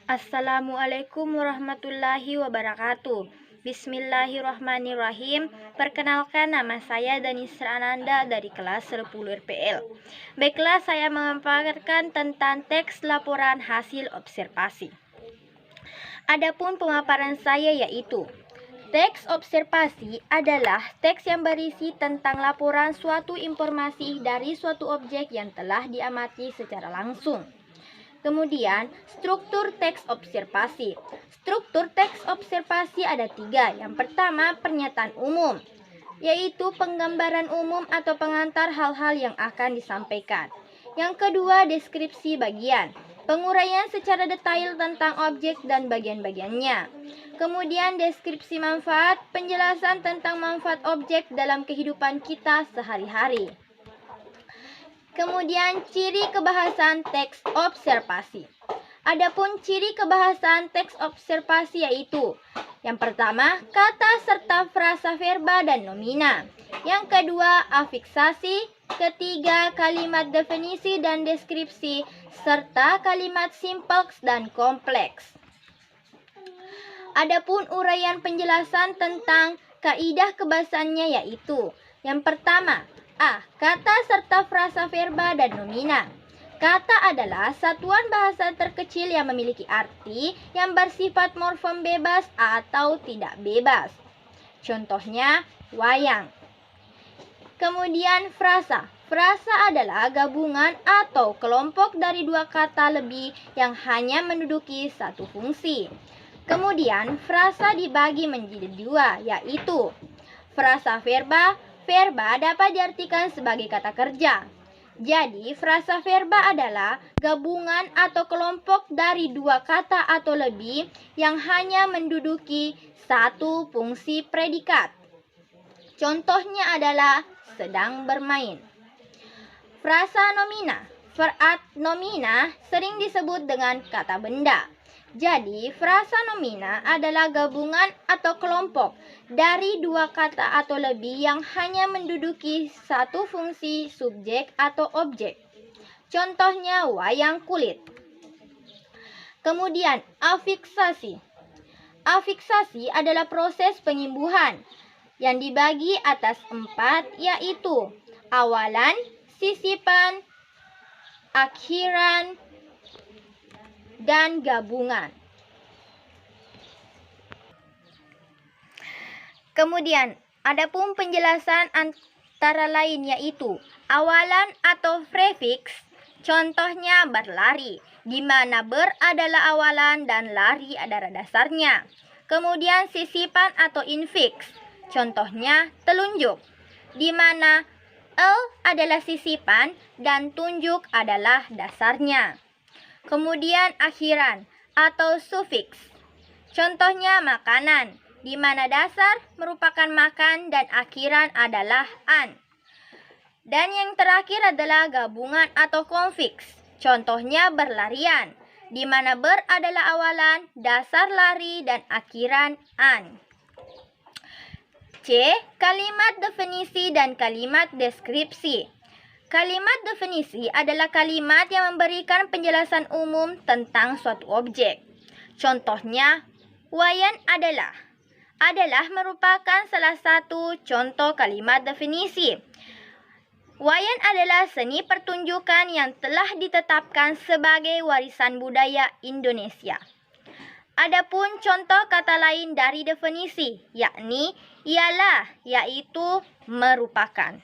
Assalamualaikum warahmatullahi wabarakatuh. Bismillahirrahmanirrahim. Perkenalkan, nama saya Danisra Ananda dari kelas 10 RPL. Baiklah, saya memaparkan tentang teks laporan hasil observasi. Adapun pemaparan saya yaitu teks observasi adalah teks yang berisi tentang laporan suatu informasi dari suatu objek yang telah diamati secara langsung. Kemudian, struktur teks observasi. Struktur teks observasi ada 3. Yang pertama, pernyataan umum, yaitu penggambaran umum atau pengantar hal-hal yang akan disampaikan. Yang kedua, deskripsi bagian, penguraian secara detail tentang objek dan bagian-bagiannya. Kemudian, deskripsi manfaat, penjelasan tentang manfaat objek dalam kehidupan kita sehari-hari. Kemudian, ciri kebahasan teks observasi. Adapun ciri kebahasan teks observasi yaitu yang pertama, kata serta frasa verba dan nomina. Yang kedua, afiksasi. Ketiga, kalimat definisi dan deskripsi serta kalimat simpleks dan kompleks. Adapun uraian penjelasan tentang kaidah kebahasannya yaitu yang pertama, kata serta frasa verba dan nomina. Kata adalah satuan bahasa terkecil yang memiliki arti yang bersifat morfem bebas atau tidak bebas. Contohnya, wayang. Kemudian frasa. Frasa adalah gabungan atau kelompok dari 2 kata lebih yang hanya menduduki satu fungsi. Kemudian frasa dibagi menjadi 2, yaitu frasa verba. Verba dapat diartikan sebagai kata kerja. Jadi, frasa verba adalah gabungan atau kelompok dari 2 kata atau lebih yang hanya menduduki satu fungsi predikat. Contohnya adalah sedang bermain. Frasa nomina. Nomina sering disebut dengan kata benda. Jadi, frasa nomina adalah gabungan atau kelompok dari 2 kata atau lebih yang hanya menduduki satu fungsi subjek atau objek. Contohnya, wayang kulit. Kemudian, afiksasi. Afiksasi adalah proses penyembuhan yang dibagi atas 4, yaitu awalan, sisipan, akhiran, dan gabungan. Kemudian, adapun penjelasan antara lain yaitu awalan atau prefiks. Contohnya berlari, di mana ber adalah awalan dan lari adalah dasarnya. Kemudian sisipan atau infiks. Contohnya telunjuk, di mana el adalah sisipan dan tunjuk adalah dasarnya. Kemudian akhiran atau sufiks. Contohnya makanan, di mana dasar merupakan makan dan akhiran adalah an. Dan yang terakhir adalah gabungan atau konfiks. Contohnya berlarian, di mana ber adalah awalan, dasar lari dan akhiran an. C. Kalimat definisi dan kalimat deskripsi. Kalimat definisi adalah kalimat yang memberikan penjelasan umum tentang suatu objek. Contohnya, wayan adalah merupakan salah satu contoh kalimat definisi. Wayan adalah seni pertunjukan yang telah ditetapkan sebagai warisan budaya Indonesia. Adapun contoh kata lain dari definisi, yakni ialah, yaitu merupakan.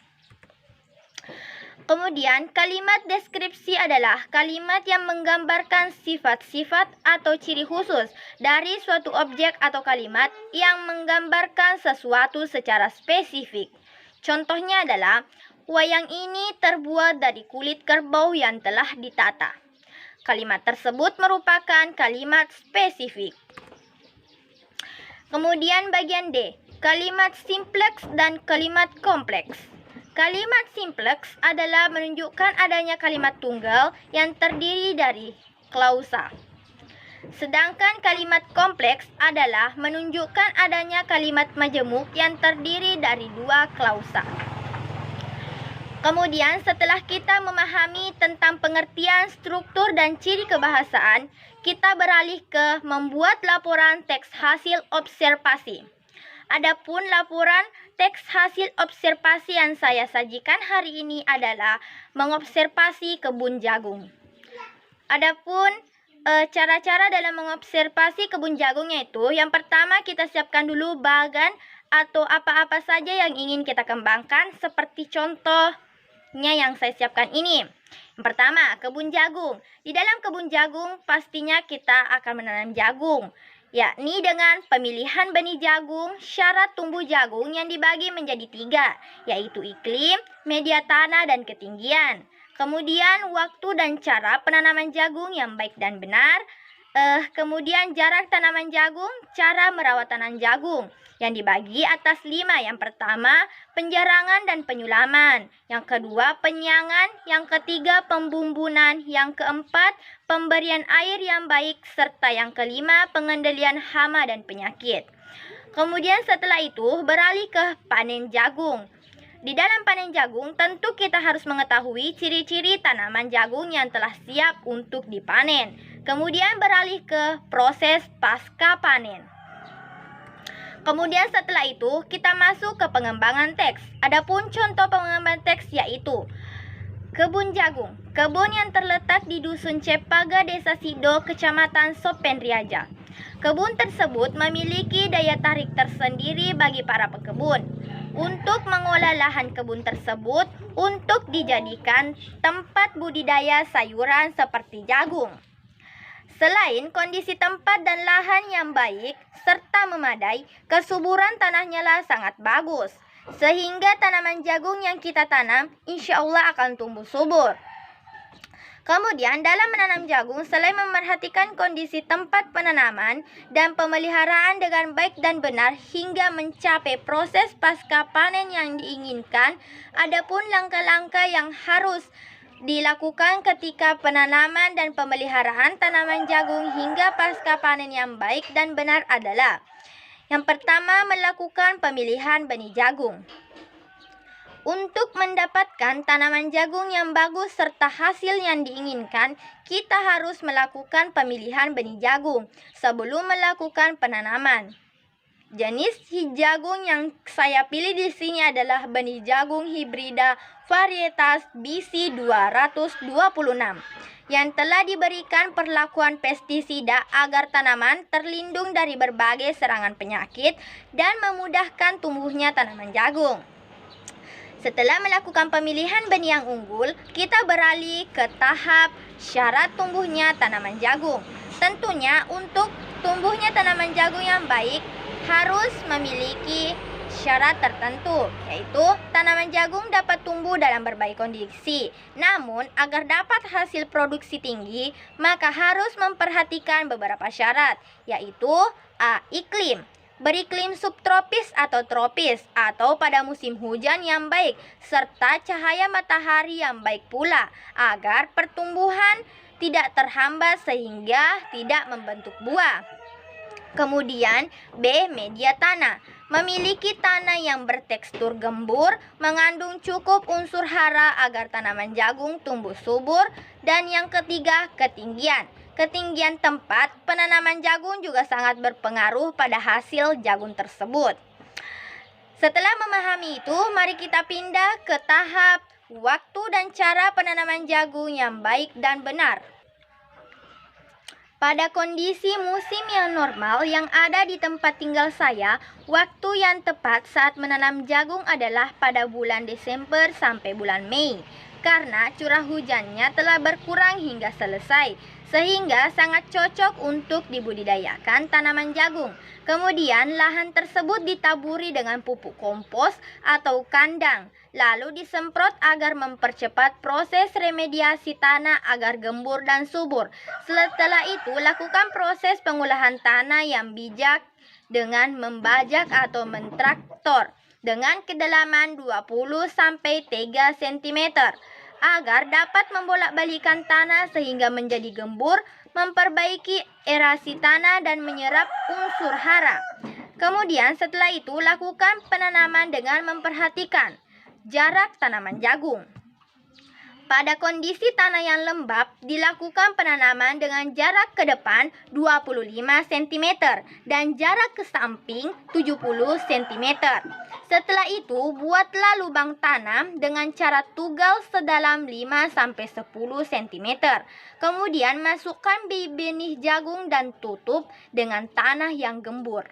Kemudian, kalimat deskripsi adalah kalimat yang menggambarkan sifat-sifat atau ciri khusus dari suatu objek atau kalimat yang menggambarkan sesuatu secara spesifik. Contohnya adalah, wayang ini terbuat dari kulit kerbau yang telah ditata. Kalimat tersebut merupakan kalimat spesifik. Kemudian bagian D, kalimat simpleks dan kalimat kompleks. Kalimat simpleks adalah menunjukkan adanya kalimat tunggal yang terdiri dari klausa. Sedangkan kalimat kompleks adalah menunjukkan adanya kalimat majemuk yang terdiri dari 2 klausa. Kemudian setelah kita memahami tentang pengertian struktur dan ciri kebahasaan, kita beralih ke membuat laporan teks hasil observasi. Adapun laporan teks hasil observasi yang saya sajikan hari ini adalah mengobservasi kebun jagung. Adapun cara-cara dalam mengobservasi kebun jagungnya itu, yang pertama kita siapkan dulu bagan atau apa-apa saja yang ingin kita kembangkan, seperti contohnya yang saya siapkan ini. Yang pertama, kebun jagung. Di dalam kebun jagung pastinya kita akan menanam jagung, yakni dengan pemilihan benih jagung. Syarat tumbuh jagung yang dibagi menjadi 3, yaitu iklim, media tanah, dan ketinggian. Kemudian waktu dan cara penanaman jagung yang baik dan benar. Kemudian jarak tanaman jagung, cara merawat tanaman jagung yang dibagi atas 5. Yang pertama, penjarangan dan penyulaman. Yang kedua, penyiangan. Yang ketiga, pembumbunan. Yang keempat, pemberian air yang baik. Serta yang kelima, pengendalian hama dan penyakit. Kemudian setelah itu, beralih ke panen jagung. Di dalam panen jagung, tentu kita harus mengetahui ciri-ciri tanaman jagung yang telah siap untuk dipanen. Kemudian beralih ke proses pasca panen. Kemudian setelah itu, kita masuk ke pengembangan teks. Adapun contoh pengembangan teks yaitu kebun jagung. Kebun yang terletak di Dusun Cepaga, Desa Sido, Kecamatan Sopendriaja. Kebun tersebut memiliki daya tarik tersendiri bagi para pekebun untuk mengolah lahan kebun tersebut untuk dijadikan tempat budidaya sayuran seperti jagung. Selain kondisi tempat dan lahan yang baik serta memadai, kesuburan tanahnya lah sangat bagus, sehingga tanaman jagung yang kita tanam insya Allah akan tumbuh subur. Kemudian dalam menanam jagung, selain memerhatikan kondisi tempat penanaman dan pemeliharaan dengan baik dan benar hingga mencapai proses pasca panen yang diinginkan, adapun langkah-langkah yang harus dilakukan ketika penanaman dan pemeliharaan tanaman jagung hingga pasca panen yang baik dan benar adalah: yang pertama, melakukan pemilihan benih jagung. Untuk mendapatkan tanaman jagung yang bagus serta hasil yang diinginkan, kita harus melakukan pemilihan benih jagung sebelum melakukan penanaman. Jenis jagung yang saya pilih di sini adalah benih jagung hibrida varietas BC 226 yang telah diberikan perlakuan pestisida agar tanaman terlindung dari berbagai serangan penyakit dan memudahkan tumbuhnya tanaman jagung. Setelah melakukan pemilihan benih yang unggul, kita beralih ke tahap syarat tumbuhnya tanaman jagung. Tentunya untuk tumbuhnya tanaman jagung yang baik harus memiliki syarat tertentu, yaitu tanaman jagung dapat tumbuh dalam berbagai kondisi. Namun, agar dapat hasil produksi tinggi, maka harus memperhatikan beberapa syarat, yaitu A. Iklim. Beriklim subtropis atau tropis atau pada musim hujan yang baik serta cahaya matahari yang baik pula agar pertumbuhan tidak terhambat sehingga tidak membentuk buah. Kemudian B. Media tanah. Memiliki tanah yang bertekstur gembur, mengandung cukup unsur hara agar tanaman jagung tumbuh subur. Dan yang ketiga, ketinggian. Ketinggian tempat penanaman jagung juga sangat berpengaruh pada hasil jagung tersebut. Setelah memahami itu, mari kita pindah ke tahap waktu dan cara penanaman jagung yang baik dan benar. Pada kondisi musim yang normal yang ada di tempat tinggal saya, waktu yang tepat saat menanam jagung adalah pada bulan Desember sampai bulan Mei, karena curah hujannya telah berkurang hingga selesai, sehingga sangat cocok untuk dibudidayakan tanaman jagung. Kemudian lahan tersebut ditaburi dengan pupuk kompos atau kandang, lalu disemprot agar mempercepat proses remediasi tanah agar gembur dan subur. Setelah itu, lakukan proses pengolahan tanah yang bijak dengan membajak atau mentraktor dengan kedalaman 20-3 cm agar dapat membolak-balikan tanah sehingga menjadi gembur, memperbaiki erasi tanah dan menyerap unsur hara. Kemudian setelah itu lakukan penanaman dengan memperhatikan jarak tanaman jagung. Pada kondisi tanah yang lembab, dilakukan penanaman dengan jarak ke depan 25 cm dan jarak ke samping 70 cm. Setelah itu, buatlah lubang tanam dengan cara tugal sedalam 5-10 cm. Kemudian masukkan benih jagung dan tutup dengan tanah yang gembur.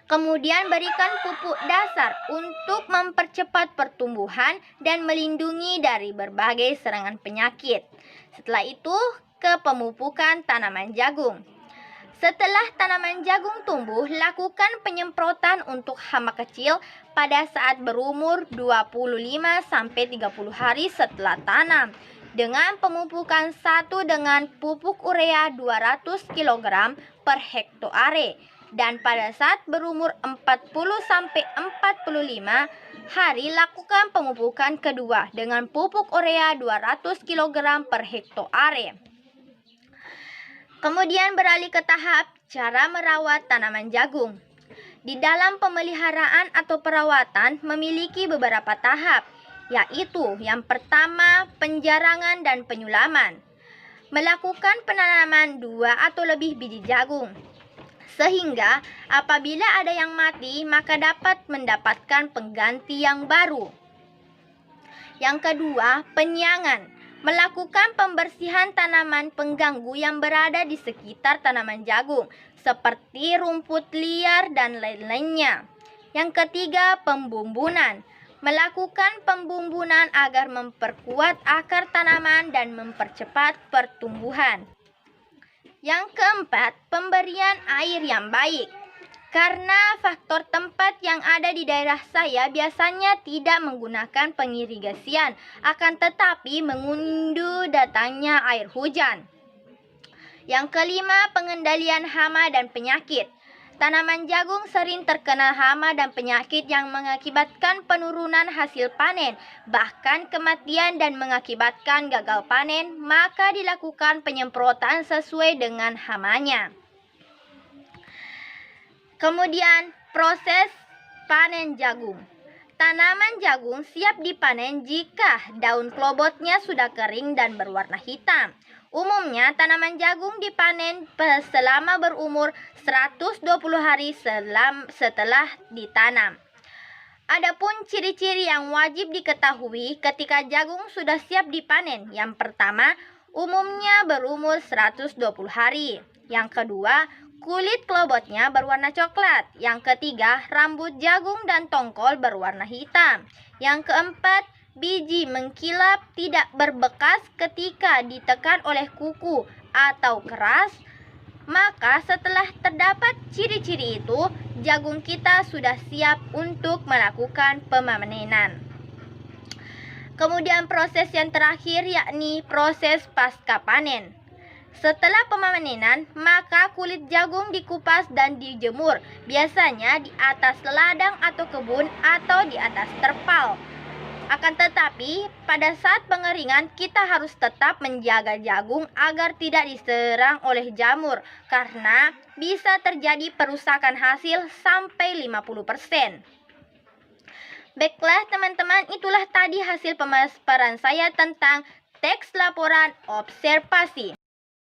Kemudian berikan pupuk dasar untuk mempercepat pertumbuhan dan melindungi dari berbagai serangan penyakit. Setelah itu, ke pemupukan tanaman jagung. Setelah tanaman jagung tumbuh, lakukan penyemprotan untuk hama kecil pada saat berumur 25-30 hari setelah tanam dengan pemupukan dengan pupuk urea 200 kg per hektare. Dan pada saat berumur 40-45 hari, lakukan pemupukan kedua dengan pupuk urea 200 kg per hektare. Kemudian beralih ke tahap cara merawat tanaman jagung. Di dalam pemeliharaan atau perawatan memiliki beberapa tahap, yaitu yang pertama penjarangan dan penyulaman. Melakukan penanaman 2 atau lebih biji jagung, sehingga apabila ada yang mati, maka dapat mendapatkan pengganti yang baru. Yang kedua, penyiangan. Melakukan pembersihan tanaman pengganggu yang berada di sekitar tanaman jagung, seperti rumput liar dan lain-lainnya. Yang ketiga, pembumbunan. Melakukan pembumbunan agar memperkuat akar tanaman dan mempercepat pertumbuhan. Yang keempat, pemberian air yang baik. Karena faktor tempat yang ada di daerah saya biasanya tidak menggunakan pengirigasian, akan tetapi mengunduh datangnya air hujan. Yang kelima, pengendalian hama dan penyakit. Tanaman jagung sering terkena hama dan penyakit yang mengakibatkan penurunan hasil panen, bahkan kematian dan mengakibatkan gagal panen, maka dilakukan penyemprotan sesuai dengan hamanya. Kemudian, proses panen jagung. Tanaman jagung siap dipanen jika daun klobotnya sudah kering dan berwarna hitam. Umumnya, tanaman jagung dipanen selama berumur 120 hari setelah ditanam. Adapun ciri-ciri yang wajib diketahui ketika jagung sudah siap dipanen. Yang pertama, umumnya berumur 120 hari. Yang kedua, kulit klobotnya berwarna coklat. Yang ketiga, rambut jagung dan tongkol berwarna hitam. Yang keempat, biji mengkilap tidak berbekas ketika ditekan oleh kuku atau keras. Maka setelah terdapat ciri-ciri itu, jagung kita sudah siap untuk melakukan pemanenan. Kemudian proses yang terakhir yakni proses pasca panen. Setelah pemanenan, maka kulit jagung dikupas dan dijemur, biasanya di atas ladang atau kebun atau di atas terpal. Akan tetapi, pada saat pengeringan kita harus tetap menjaga jagung agar tidak diserang oleh jamur, karena bisa terjadi perusakan hasil sampai 50%. Baiklah teman-teman, itulah tadi hasil pemaparan saya tentang teks laporan observasi.